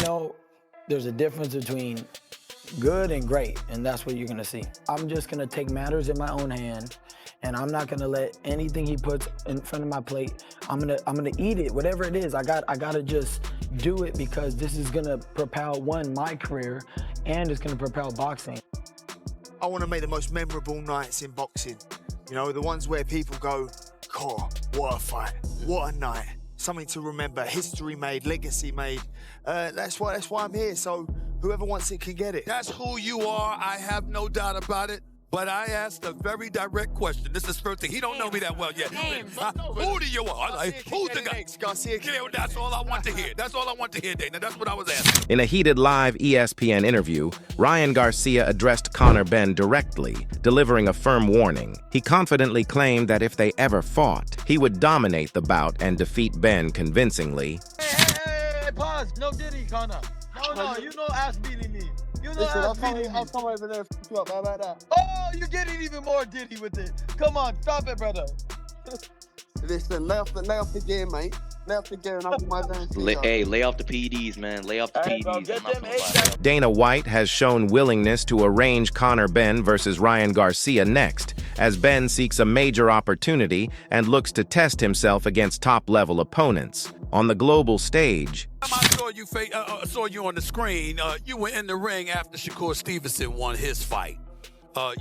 know there's a difference between good and great, and that's what you're gonna see. I'm just gonna take matters in my own hand, and I'm not gonna let anything he puts in front of my plate. I'm gonna eat it, whatever it is. I gotta just do it because this is gonna propel my career, and it's gonna propel boxing. I want to make the most memorable nights in boxing. You know, the ones where people go, "God, what a fight! What a night! Something to remember, history made, legacy made." That's why I'm here. So whoever wants it can get it. That's who you are. I have no doubt about it. But I asked a very direct question. This is first thing. He don't know me that well yet. Who do you want? Like, who's the guy? Garcia. Yeah, that's all I want to hear. That's all I want to hear, Dana. That's what I was asking. In a heated live ESPN interview, Ryan Garcia addressed Conor Benn directly, delivering a firm warning. He confidently claimed that if they ever fought, he would dominate the bout and defeat Benn convincingly. Hey, pause. No Diddy, Conor. No, you know ass beating me. You know ass beating me. I'll come over there and fuck you up. How about that? Oh, you're getting even more Diddy with it. Come on, stop it, brother. Listen, lay off the gear, mate. Lay off the gear and I'll do my dance. Lay off the PEDs, man. Lay off the PEDs. Dana White has shown willingness to arrange Conor Benn versus Ryan Garcia next, as Benn seeks a major opportunity and looks to test himself against top-level opponents. On the global stage, I saw you on the screen. You were in the ring after Shakur Stevenson won his fight. But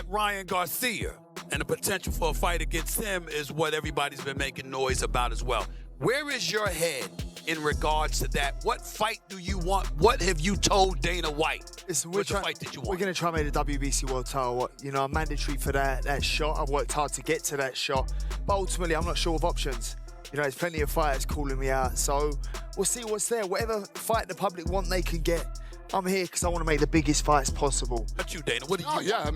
Ryan Garcia and the potential for a fight against him is what everybody's been making noise about as well. Where is your head in regards to that? What fight do you want? What have you told Dana White? Listen, What's the fight that you want? We're going to try and make the WBC World title, mandatory for that shot. I've worked hard to get to that shot. But ultimately, I'm not sure of options. There's plenty of fighters calling me out. So we'll see what's there. Whatever fight the public want, they can get. I'm here because I want to make the biggest fights possible. What you, Dana? What do you? Yeah,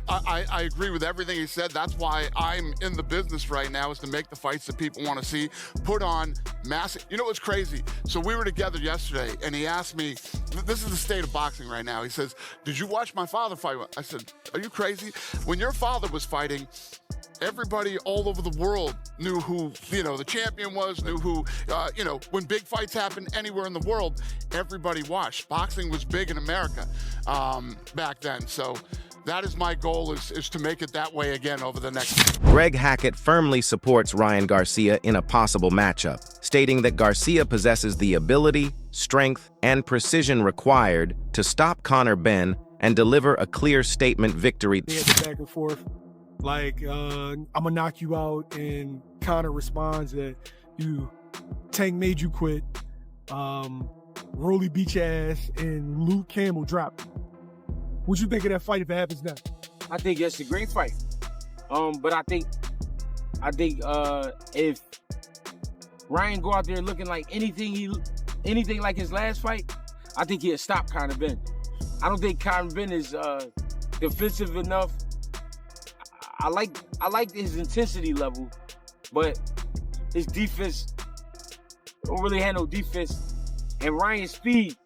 I agree with everything he said. That's why I'm in the business right now, is to make the fights that people want to see, put on massive. You know what's crazy? So we were together yesterday, and he asked me, this is the state of boxing right now. He says, "Did you watch my father fight?" I said, "Are you crazy? When your father was fighting, everybody all over the world knew who, the champion was, knew who, when big fights happened anywhere in the world, everybody watched. Boxing was big in America back then. So that is my goal, is to make it that way again over the next. Greg Hackett firmly supports Ryan Garcia in a possible matchup, stating that Garcia possesses the ability, strength, and precision required to stop Conor Benn and deliver a clear statement victory. They had the back and forth. Like, I'm gonna knock you out, and Conor responds that Tank made you quit, Rolly beat your ass, and Luke Campbell dropped. What you think of that fight if it happens now? I think it's a great fight. But I think if Ryan go out there looking like anything like his last fight, I think he'll stop Conor Benn. I don't think Conor Benn is defensive enough. I like his intensity level, but his defense don't really have no defense. And Ryan's speed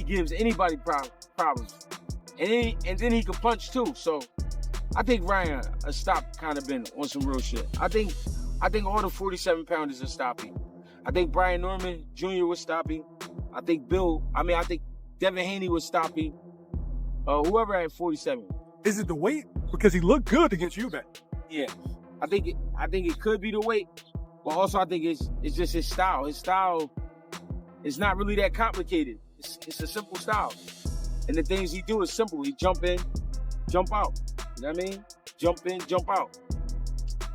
gives anybody problems. And then he can punch too. So I think Ryan stop Conor Benn on some real shit. I think all the 47-pounders will stop him. I think Brian Norman Jr. would stop him. I think Devin Haney would stop him. Whoever at 47. Is it the weight? Because he looked good against Eubank. Yeah, I think it could be the weight, but also I think it's just his style. His style is not really that complicated. It's a simple style, and the things he do is simple. He jump in, jump out. You know what I mean? Jump in, jump out.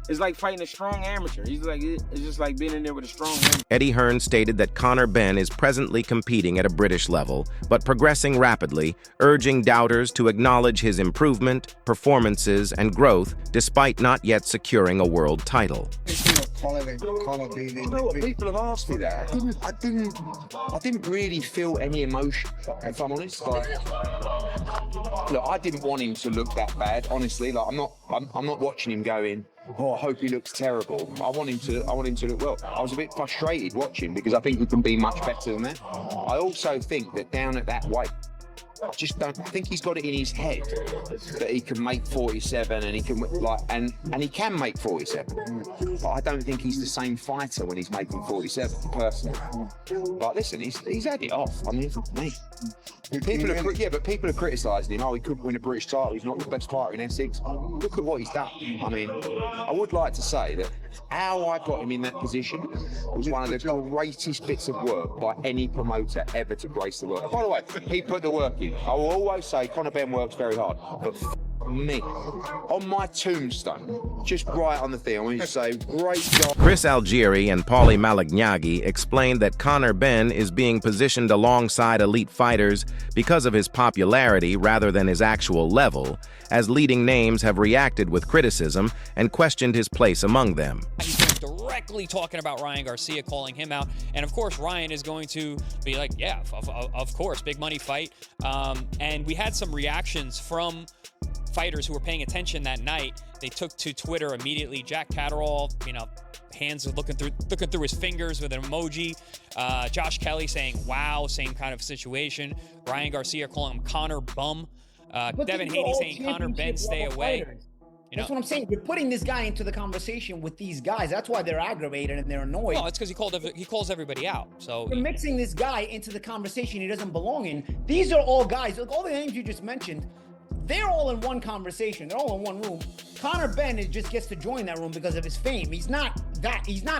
It's like fighting a strong amateur. It's just like being in there with a strong amateur. Eddie Hearn stated that Conor Benn is presently competing at a British level, but progressing rapidly, urging doubters to acknowledge his improvement, performances, and growth, despite not yet securing a world title. People have asked me that. I didn't really feel any emotion, if I'm honest. Look, I didn't want him to look that bad, honestly. Like, I'm not watching him going, "Oh, I hope he looks terrible." I want him to look well. I was a bit frustrated watching because I think he can be much better than that. I also think that down at that weight, I just don't. I think he's got it in his head that he can make 47 and he can and he can make 47. But I don't think he's the same fighter when he's making 47. Personally, but listen, he's had it off. I mean, for me. People are criticising him. Oh, he couldn't win a British title. He's not the best fighter in Essex. Look at what he's done. I mean, I would like to say that how I got him in that position was one of the greatest bits of work by any promoter ever to grace the work. By the way, he put the work in. I will always say Conor Benn works very hard, but me, on my tombstone, just right on the thing, I want you to say, great job. Chris Algieri and Paulie Malignaggi explained that Conor Benn is being positioned alongside elite fighters because of his popularity rather than his actual level, as leading names have reacted with criticism and questioned his place among them. He's been directly talking about Ryan Garcia, calling him out, and of course Ryan is going to be like, yeah, of course, big money fight. And we had some reactions from fighters who were paying attention that night. They took to Twitter immediately. Jack Catterall, hands looking through his fingers with an emoji. Josh Kelly saying, wow, same kind of situation. Ryan Garcia calling him Connor Bum. Devin Haney saying Conor Benn, stay away. That's what I'm saying. You're putting this guy into the conversation with these guys. That's why they're aggravated and they're annoyed. No, it's because he calls everybody out. So you're mixing this guy into the conversation he doesn't belong in. These are all guys. Look, all the names you just mentioned, they're all in one conversation. They're all in one room. Conor Benn just gets to join that room because of his fame. He's not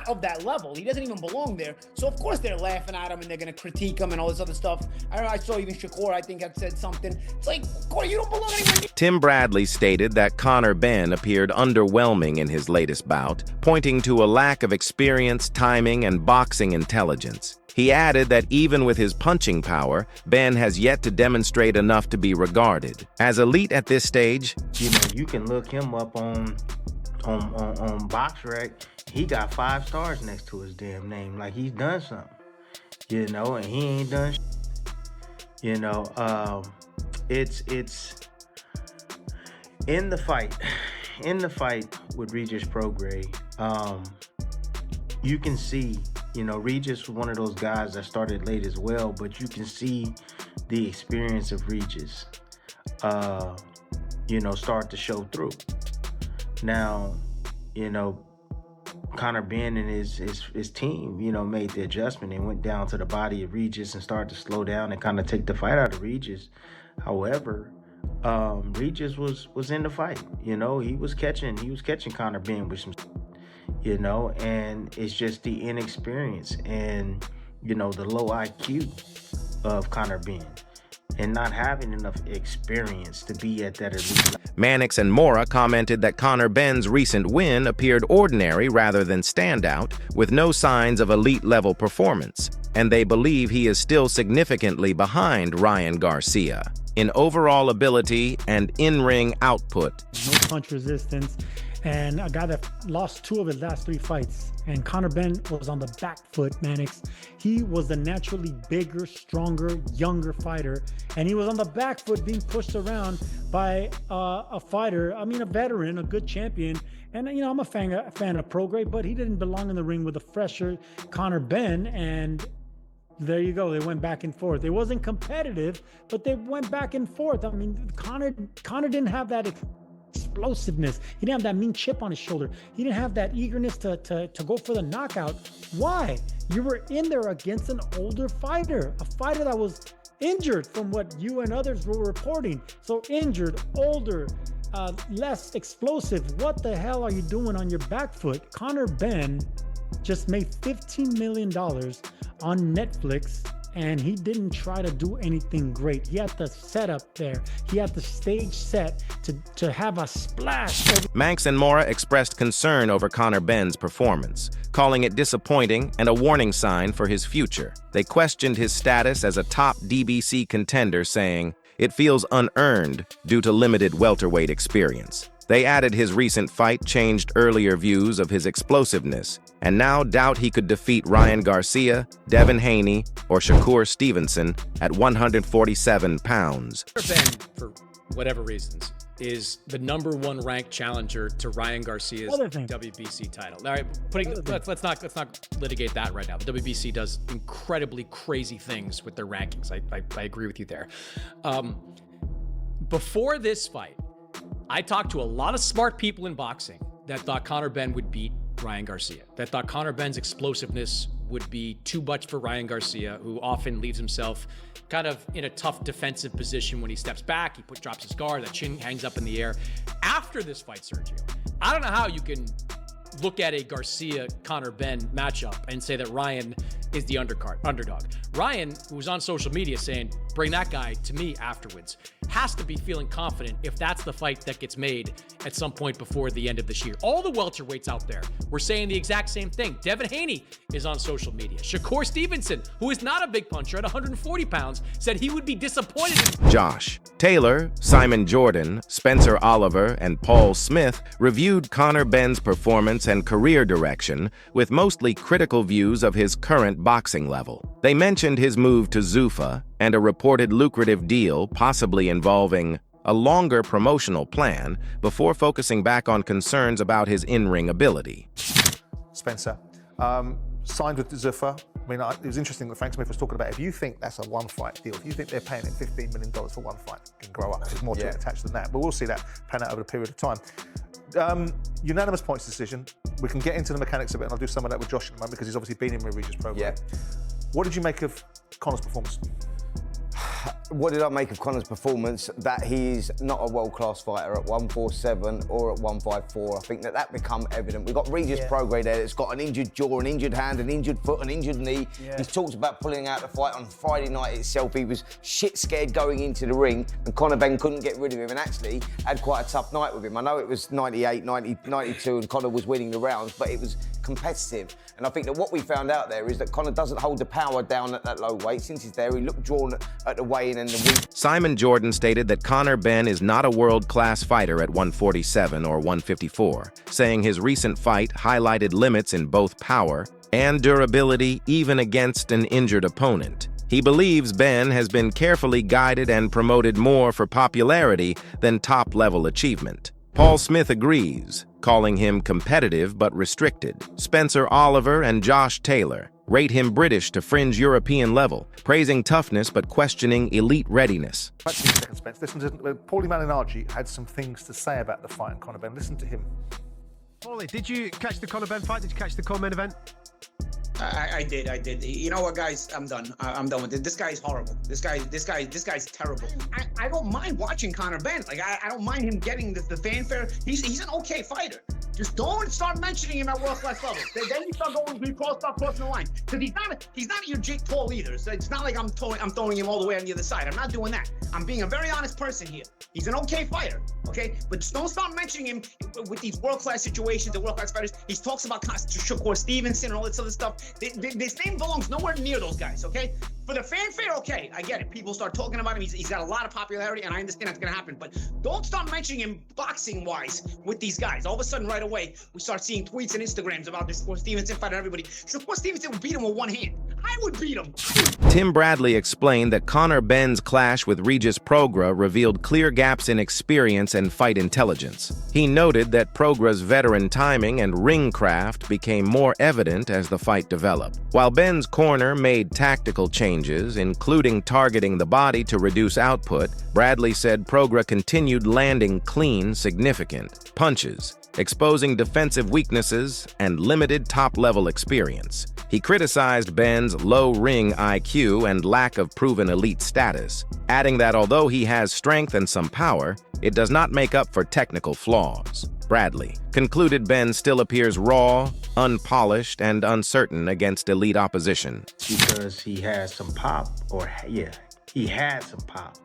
of that level. He doesn't even belong there. So of course they're laughing at him and they're gonna critique him and all this other stuff. I saw even Shakur, I think, had said something. It's like, Corey, you don't belong anywhere near. Tim Bradley stated that Conor Benn appeared underwhelming in his latest bout, pointing to a lack of experience, timing, and boxing intelligence. He added that even with his punching power, Benn has yet to demonstrate enough to be regarded as elite at this stage. You can look him up on BoxRec. He got 5 stars next to his damn name, like he's done something. And he ain't done. It's in the fight. In the fight with Regis Prograis, you can see. Regis was one of those guys that started late as well, but you can see the experience of Regis, start to show through. Now, Conor Benn and his team, made the adjustment and went down to the body of Regis and started to slow down and kind of take the fight out of Regis. However, Regis was in the fight. He was catching Conor Benn with some. And it's just the inexperience and, the low IQ of Conor Benn and not having enough experience to be at that elite level. Mannix and Mora commented that Conor Benn's recent win appeared ordinary rather than standout, with no signs of elite-level performance, and they believe he is still significantly behind Ryan Garcia in overall ability and in-ring output. No punch resistance. And a guy that lost 2 of his last 3 fights. And Conor Benn was on the back foot, Mannix. He was the naturally bigger, stronger, younger fighter. And he was on the back foot being pushed around by a fighter, a veteran, a good champion. And, I'm a fan of Prograis, but he didn't belong in the ring with a fresher Conor Benn. And there you go. They went back and forth. It wasn't competitive, but they went back and forth. Conor didn't have that explosiveness. He didn't have that mean chip on his shoulder. He didn't have that eagerness to go for the knockout. Why? You were in there against an older fighter, a fighter that was injured from what you and others were reporting. So injured, older, less explosive. What the hell are you doing on your back foot? Conor Benn just made $15 million on Netflix, and he didn't try to do anything great. He had the setup there. He had the stage set to have a splash. Manx and Mora expressed concern over Conor Benn's performance, calling it disappointing and a warning sign for his future. They questioned his status as a top DBC contender, saying, "It feels unearned due to limited welterweight experience." They added his recent fight changed earlier views of his explosiveness, and now doubt he could defeat Ryan Garcia, Devin Haney, or Shakur Stevenson at 147 pounds. Benn, for whatever reasons, is the #1 ranked challenger to Ryan Garcia's WBC title. All right, let's not litigate that right now. The WBC does incredibly crazy things with their rankings. I agree with you there. Before this fight, I talked to a lot of smart people in boxing that thought Conor Benn would beat Ryan Garcia, that thought Conor Benn's explosiveness would be too much for Ryan Garcia, who often leaves himself kind of in a tough defensive position when he steps back. He drops his guard, that chin hangs up in the air. After this fight, Sergio, I don't know how you can look at a Garcia-Conor Benn matchup and say that Ryan is the underdog. Ryan, who was on social media saying, bring that guy to me afterwards, has to be feeling confident if that's the fight that gets made at some point before the end of this year. All the welterweights out there were saying the exact same thing. Devin Haney is on social media. Shakur Stevenson, who is not a big puncher at 140 pounds, said he would be disappointed. Josh Taylor, Simon Jordan, Spencer Oliver, and Paul Smith reviewed Conor Benn's performance and career direction with mostly critical views of his current boxing level. They mentioned his move to Zuffa and a reported lucrative deal possibly involving a longer promotional plan before focusing back on concerns about his in-ring ability. Spencer, signed with Zuffa. I mean, it was interesting that Frank Smith was talking about, if you think that's a one-fight deal, if you think they're paying him $15 million for one fight, it can grow up. There's more to it attached than that. But we'll see that pan out over a period of time. Unanimous points decision. We can get into the mechanics of it, and I'll do some of that with Josh in a moment because he's obviously been in Regis' program. Yeah. What did you make of Conor's performance? What did I make of Conor's performance? That he's not a world-class fighter at 147 or at 154. I think that become evident. We've got Regis Prograis there that's got an injured jaw, an injured hand, an injured foot, an injured knee. He's talked about pulling out the fight on Friday night itself. He was shit scared going into the ring, and Conor Benn couldn't get rid of him, and actually had quite a tough night with him. I know it was 98, 90, 92, and Conor was winning the rounds, but it was competitive. And I think that what we found out there is that Conor doesn't hold the power down at that low weight. Since he's there, he looked drawn at the weigh-in and the week. Simon Jordan stated that Conor Benn is not a world-class fighter at 147 or 154, saying his recent fight highlighted limits in both power and durability even against an injured opponent. He believes Benn has been carefully guided and promoted more for popularity than top-level achievement. Paul Smith agrees, calling him competitive but restricted. Spencer Oliver and Josh Taylor rate him British to fringe European level, praising toughness but questioning elite readiness. Spence. Listen to Paulie Malignaggi had some things to say about the fight and Conor Benn. Listen to him. Paulie, did you catch the Conor Benn fight? Did you catch the co-main event? I did. You know what, guys? I'm done. I'm done with it. This guy is horrible. This guy's terrible. I don't mind watching Conor Benn. Like I don't mind him getting the fanfare. He's an okay fighter. Just don't start mentioning him at world-class levels. Then you start crossing the line. Because he's not your Jake Paul either. So it's not like I'm throwing him all the way on the other side. I'm not doing that. I'm being a very honest person here. He's an okay fighter, okay? But just don't start mentioning him with these world-class situations, the world-class fighters. He talks about Shakur Stevenson and all this other stuff. This name belongs nowhere near those guys, okay? For the fanfare, okay, I get it. People start talking about him. He's got a lot of popularity, and I understand that's going to happen. But don't start mentioning him boxing-wise with these guys. All of a sudden, right away, we start seeing tweets and Instagrams about this Shakur Stevenson fight and everybody. Shakur Stevenson would beat him with one hand. I would beat him. Tim Bradley explained that Conor Benn's clash with Regis Prograis revealed clear gaps in experience and fight intelligence. He noted that Prograis's veteran timing and ring craft became more evident as the fight developed. While Benn's corner made tactical changes, including targeting the body to reduce output, Bradley said Prograis continued landing clean, significant punches, exposing defensive weaknesses and limited top-level experience. He criticized Benn's low ring IQ and lack of proven elite status, adding that although he has strength and some power, it does not make up for technical flaws. Bradley concluded Benn still appears raw, unpolished, and uncertain against elite opposition. Because he has some pop, he had some pop.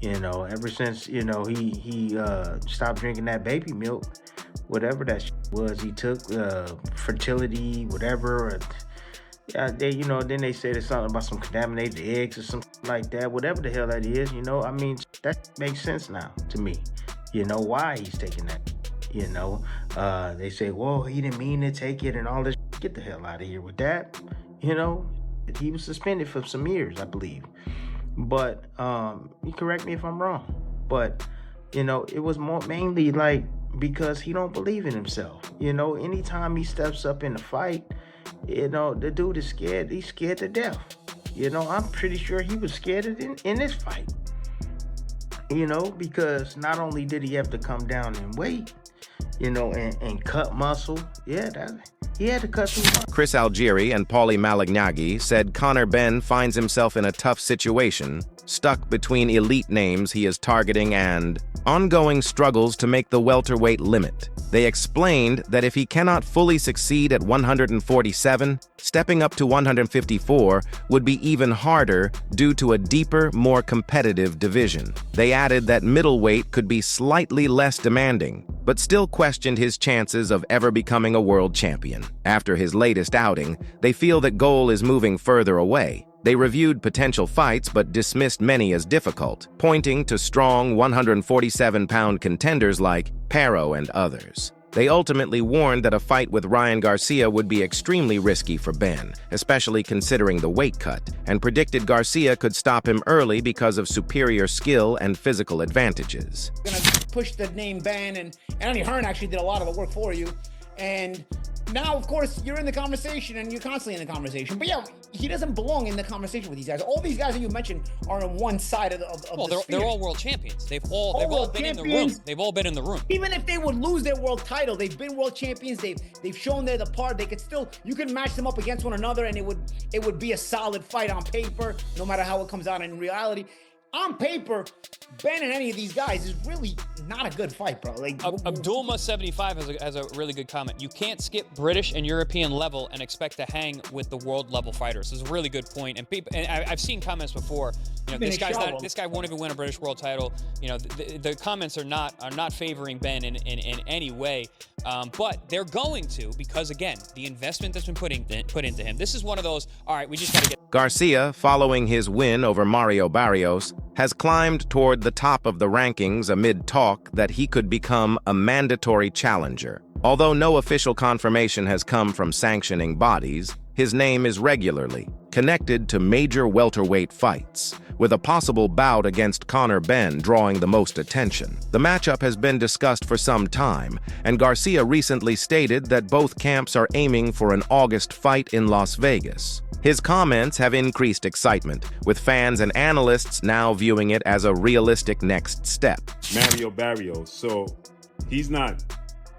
You know, ever since, you know, he stopped drinking that baby milk, whatever that was, he took fertility, whatever. Then they said it's something about some contaminated eggs or something like that, whatever the hell that is, you know. I mean, that makes sense now to me. You know why he's taking that. You know, they say, well, he didn't mean to take it and all this. Get the hell out of here with that. You know, he was suspended for some years, I believe. But you correct me if I'm wrong. But, you know, it was mainly like because he don't believe in himself. You know, anytime he steps up in a fight, you know, the dude is scared. He's scared to death. You know, I'm pretty sure he was scared in this fight. You know, because not only did he have to come down in weight, you know, and cut muscle. Yeah, he had to cut some muscle. Chris Algieri and Paulie Malignaggi said Conor Benn finds himself in a tough situation, stuck between elite names he is targeting and ongoing struggles to make the welterweight limit. They explained that if he cannot fully succeed at 147, stepping up to 154 would be even harder due to a deeper, more competitive division. They added that middleweight could be slightly less demanding, but still questioned his chances of ever becoming a world champion. After his latest outing, they feel that goal is moving further away. They reviewed potential fights but dismissed many as difficult, pointing to strong 147-pound contenders like Pero and others. They ultimately warned that a fight with Ryan Garcia would be extremely risky for Benn, especially considering the weight cut, and predicted Garcia could stop him early because of superior skill and physical advantages. Gonna push the name Benn, and Anthony Hearn actually did a lot of the work for you. And now, of course, you're in the conversation and you're constantly in the conversation. But yeah, he doesn't belong in the conversation with these guys. All these guys that you mentioned are on one side of the they're all world champions. They've all been in the room. They've all been in the room. Even if they would lose their world title, they've been world champions. They've shown they're the part. They could still, you can match them up against one another, and it would be a solid fight on paper, no matter how it comes out in reality. On paper, Benn and any of these guys is really not a good fight, bro. Like Abdulma75 has a really good comment. You can't skip British and European level and expect to hang with the world level fighters. This is a really good point. And I've seen comments before. You know, this guy won't even win a British world title. You know, the comments are not favoring Benn in any way. But they're going to, because again, the investment that's been put into him. This is one of those. All right, we just got to get. Garcia, following his win over Mario Barrios, has climbed toward the top of the rankings amid talk that he could become a mandatory challenger. Although no official confirmation has come from sanctioning bodies, his name is regularly connected to major welterweight fights, with a possible bout against Conor Benn drawing the most attention. The matchup has been discussed for some time, and Garcia recently stated that both camps are aiming for an August fight in Las Vegas. His comments have increased excitement, with fans and analysts now viewing it as a realistic next step. Mario Barrios, so he's not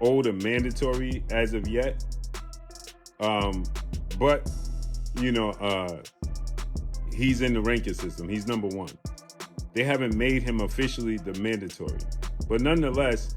owed a mandatory as of yet, but you know, he's in the ranking system. He's number one. They haven't made him officially the mandatory, but nonetheless,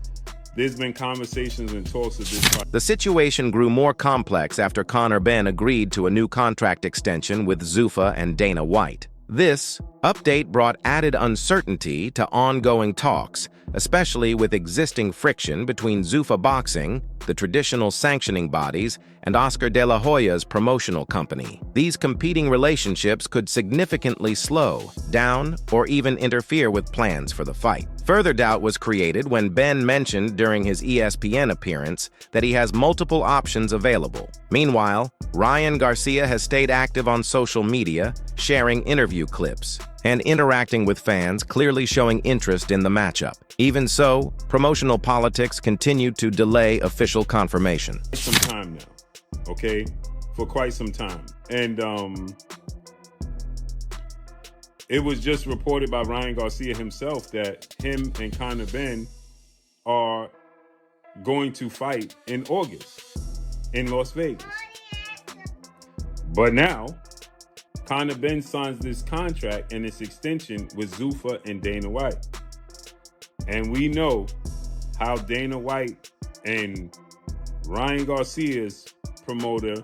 there's been conversations and talks of this fight. The situation grew more complex after Conor Benn agreed to a new contract extension with Zuffa and Dana White. This update brought added uncertainty to ongoing talks, especially with existing friction between Zuffa Boxing, the traditional sanctioning bodies, and Oscar De La Hoya's promotional company. These competing relationships could significantly slow down or even interfere with plans for the fight. Further doubt was created when Benn mentioned during his ESPN appearance that he has multiple options available. Meanwhile, Ryan Garcia has stayed active on social media, sharing interview clips and interacting with fans, clearly showing interest in the matchup. Even so, promotional politics continued to delay official confirmation. Some time now, okay? For quite some time. And it was just reported by Ryan Garcia himself that him and Conor Benn are going to fight in August in Las Vegas. But now, Conor Benn signs this contract and this extension with Zuffa and Dana White. And we know how Dana White and Ryan Garcia's promoter,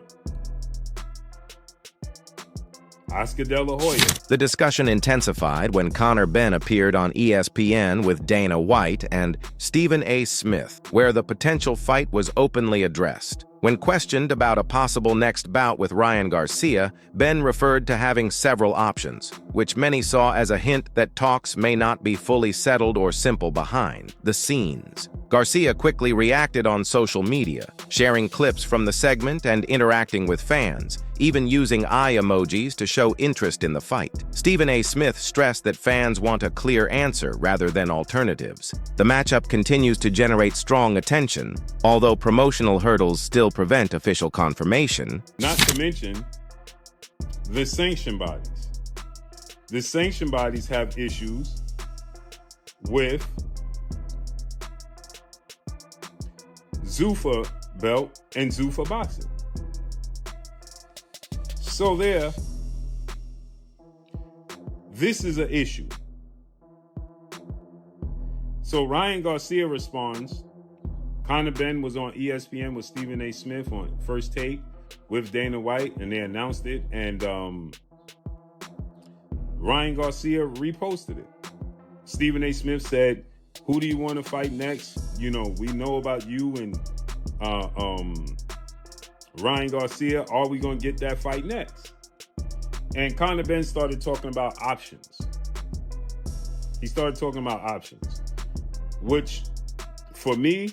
Oscar De La Hoya. The discussion intensified when Conor Benn appeared on ESPN with Dana White and Stephen A. Smith, where the potential fight was openly addressed. When questioned about a possible next bout with Ryan Garcia, Benn referred to having several options, which many saw as a hint that talks may not be fully settled or simple behind the scenes. Garcia quickly reacted on social media, sharing clips from the segment and interacting with fans, even using eye emojis to show interest in the fight. Stephen A. Smith stressed that fans want a clear answer rather than alternatives. The matchup continues to generate strong attention, although promotional hurdles still prevent official confirmation. Not to mention the sanction bodies. The sanction bodies have issues with Zuffa belt and Zuffa boxing. So this is an issue. So Ryan Garcia responds, Conor Benn was on ESPN with Stephen A. Smith on First Take with Dana White, and they announced it, and Ryan Garcia reposted it. Stephen A. Smith said, who do you want to fight next? You know, we know about you and Ryan Garcia. Are we going to get that fight next? And Conor Benn started talking about options. He started talking about options, which for me...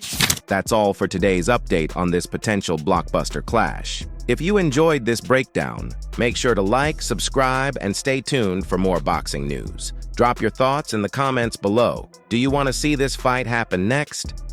That's all for today's update on this potential blockbuster clash. If you enjoyed this breakdown, make sure to like, subscribe, and stay tuned for more boxing news. Drop your thoughts in the comments below. Do you want to see this fight happen next?